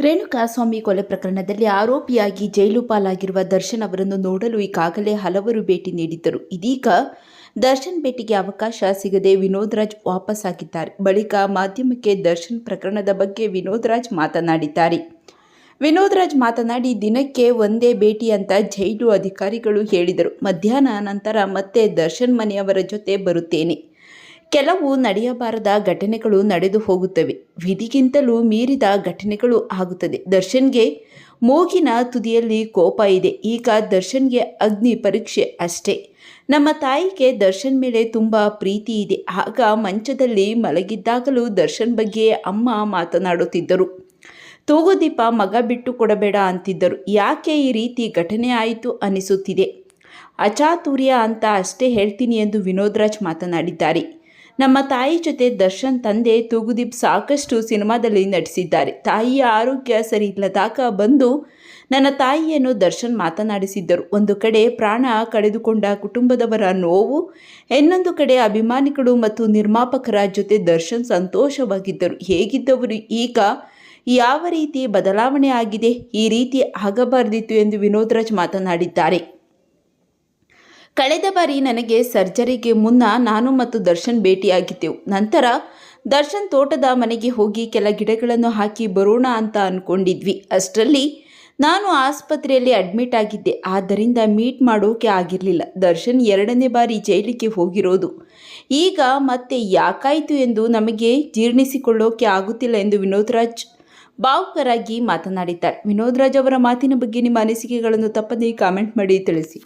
ರೇಣುಕಾಸ್ವಾಮಿ ಕೊಲೆ ಪ್ರಕರಣದಲ್ಲಿ ಆರೋಪಿಯಾಗಿ ಜೈಲು ಪಾಲಾಗಿರುವ ದರ್ಶನ್ ಅವರನ್ನು ನೋಡಲು ಈಗಾಗಲೇ ಹಲವರು ಭೇಟಿ ನೀಡಿದ್ದರು. ಇದೀಗ ದರ್ಶನ್ ಭೇಟಿಗೆ ಅವಕಾಶ ಸಿಗದೆ ವಿನೋದ್ ರಾಜ್ ವಾಪಸ್ಸಾಗಿದ್ದಾರೆ. ಬಳಿಕ ಮಾಧ್ಯಮಕ್ಕೆ ದರ್ಶನ್ ಪ್ರಕರಣದ ಬಗ್ಗೆ ವಿನೋದ್ ರಾಜ್ ಮಾತನಾಡಿದ್ದಾರೆ. ವಿನೋದ್ ರಾಜ್ ಮಾತನಾಡಿ, ದಿನಕ್ಕೆ ಒಂದೇ ಭೇಟಿ ಅಂತ ಜೈಲು ಅಧಿಕಾರಿಗಳು ಹೇಳಿದರು. ಮಧ್ಯಾಹ್ನ ನಂತರ ಮತ್ತೆ ದರ್ಶನ್ ಮನೆಯವರ ಜೊತೆ ಬರುತ್ತೇನೆ. ಕೆಲವು ನಡೆಯಬಾರದ ಘಟನೆಗಳು ನಡೆದು ಹೋಗುತ್ತವೆ. ವಿಧಿಗಿಂತಲೂ ಮೀರಿದ ಘಟನೆಗಳು ಆಗುತ್ತದೆ. ದರ್ಶನ್ಗೆ ಮೂಗಿನ ತುದಿಯಲ್ಲಿ ಕೋಪ ಇದೆ. ಈಗ ದರ್ಶನ್ಗೆ ಅಗ್ನಿ ಪರೀಕ್ಷೆ ಅಷ್ಟೇ. ನಮ್ಮ ತಾಯಿಗೆ ದರ್ಶನ್ ಮೇಲೆ ತುಂಬ ಪ್ರೀತಿ ಇದೆ. ಆಗ ಮಂಚದಲ್ಲಿ ಮಲಗಿದ್ದಾಗಲೂ ದರ್ಶನ್ ಬಗ್ಗೆ ಅಮ್ಮ ಮಾತನಾಡುತ್ತಿದ್ದರು. ತೂಗುದೀಪ ಮಗ ಬಿಟ್ಟು ಕೊಡಬೇಡ ಅಂತಿದ್ದರು. ಯಾಕೆ ಈ ರೀತಿ ಘಟನೆ ಆಯಿತು ಅನಿಸುತ್ತಿದೆ. ಅಚಾತುರ್ಯ ಅಂತ ಅಷ್ಟೇ ಹೇಳ್ತೀನಿ ಎಂದು ವಿನೋದ್ ರಾಜ್ ಮಾತನಾಡಿದ್ದಾರೆ. ನಮ್ಮ ತಾಯಿ ಜೊತೆ ದರ್ಶನ್ ತಂದೆ ತೂಗುದೀಪ್ ಸಾಕಷ್ಟು ಸಿನಿಮಾದಲ್ಲಿ ನಟಿಸಿದ್ದಾರೆ. ತಾಯಿಯ ಆರೋಗ್ಯ ಸರಿ ಇಲ್ಲದಾಗ ಬಂದು ನನ್ನ ತಾಯಿಯನ್ನು ದರ್ಶನ್ ಮಾತನಾಡಿಸಿದ್ದರು. ಒಂದು ಕಡೆ ಪ್ರಾಣ ಕಳೆದುಕೊಂಡ ಕುಟುಂಬದವರ ನೋವು, ಇನ್ನೊಂದು ಕಡೆ ಅಭಿಮಾನಿಗಳು ಮತ್ತು ನಿರ್ಮಾಪಕರ ಜೊತೆ ದರ್ಶನ್ ಸಂತೋಷವಾಗಿದ್ದರು. ಹೇಗಿದ್ದವರು ಈಗ ಯಾವ ರೀತಿ ಬದಲಾವಣೆ ಆಗಿದೆ. ಈ ರೀತಿ ಆಗಬಾರದಿತ್ತು ಎಂದು ವಿನೋದ್ ರಾಜ್ ಮಾತನಾಡಿದ್ದಾರೆ. ಕಳೆದ ಬಾರಿ ನನಗೆ ಸರ್ಜರಿಗೆ ಮುನ್ನ ನಾನು ಮತ್ತು ದರ್ಶನ್ ಭೇಟಿಯಾಗಿದ್ದೆವು. ನಂತರ ದರ್ಶನ್ ತೋಟದ ಮನೆಗೆ ಹೋಗಿ ಕೆಲ ಗಿಡಗಳನ್ನು ಹಾಕಿ ಬರೋಣ ಅಂತ ಅಂದ್ಕೊಂಡಿದ್ವಿ. ಅಷ್ಟರಲ್ಲಿ ನಾನು ಆಸ್ಪತ್ರೆಯಲ್ಲಿ ಅಡ್ಮಿಟ್ ಆಗಿದ್ದೆ. ಆದ್ದರಿಂದ ಮೀಟ್ ಮಾಡೋಕೆ ಆಗಿರಲಿಲ್ಲ. ದರ್ಶನ್ 2ನೇ ಬಾರಿ ಜೈಲಿಗೆ ಹೋಗಿರೋದು ಈಗ ಮತ್ತೆ ಯಾಕಾಯಿತು ಎಂದು ನಮಗೆ ಜೀರ್ಣಿಸಿಕೊಳ್ಳೋಕೆ ಆಗುತ್ತಿಲ್ಲ ಎಂದು ವಿನೋದ್ ರಾಜ್ ಭಾವುಕರಾಗಿ ಮಾತನಾಡಿದ್ದಾರೆ. ವಿನೋದ್ ರಾಜ್ ಅವರ ಮಾತಿನ ಬಗ್ಗೆ ನಿಮ್ಮ ಅನಿಸಿಕೆಗಳನ್ನು ತಪ್ಪದೇ ಕಾಮೆಂಟ್ ಮಾಡಿ ತಿಳಿಸಿ.